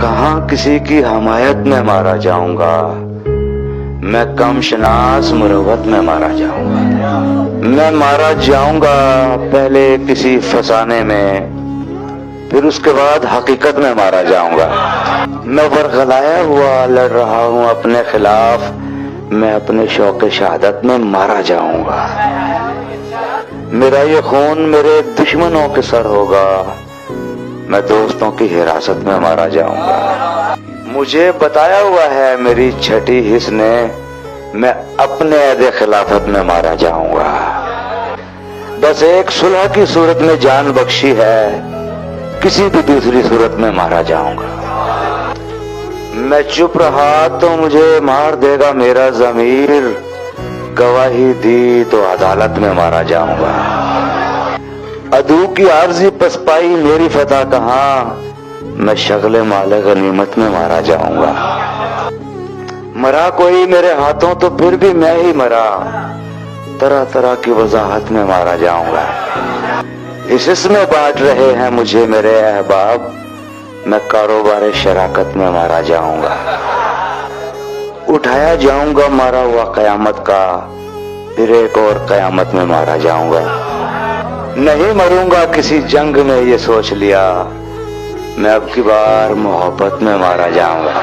कहाँ किसी की हमायत में मारा जाऊंगा, मैं कम शनास मुरवत में मारा जाऊंगा। मैं मारा जाऊंगा पहले किसी फसाने में, फिर उसके बाद हकीकत में मारा जाऊंगा। मैं बरगलाया हुआ लड़ रहा हूँ अपने खिलाफ, मैं अपने शौक शहादत में मारा जाऊंगा। मेरा ये खून मेरे दुश्मनों के सर होगा, मैं दोस्तों की हिरासत में मारा जाऊंगा। मुझे बताया हुआ है मेरी छठी हिस्स ने, मैं अपने अहद खिलाफत में मारा जाऊंगा। बस एक सुलह की सूरत में जान बख्शी है, किसी भी दूसरी सूरत में मारा जाऊंगा। मैं चुप रहा तो मुझे मार देगा मेरा ज़मीर, गवाही दी तो अदालत में मारा जाऊंगा। अदू की आर्जी पसपाई मेरी फतह कहाँ, मैं शगले माले गनीमत में मारा जाऊंगा। मरा कोई मेरे हाथों तो फिर भी मैं ही मरा, तरह तरह की वजाहत में मारा जाऊंगा। इस इसमें बांट रहे हैं मुझे मेरे अहबाब, मैं कारोबार शराकत में मारा जाऊंगा। उठाया जाऊंगा मारा हुआ कयामत का, फिर एक और कयामत में मारा जाऊंगा। नहीं मरूंगा किसी जंग में ये सोच लिया, मैं अब की बार मोहब्बत में मारा जाऊंगा।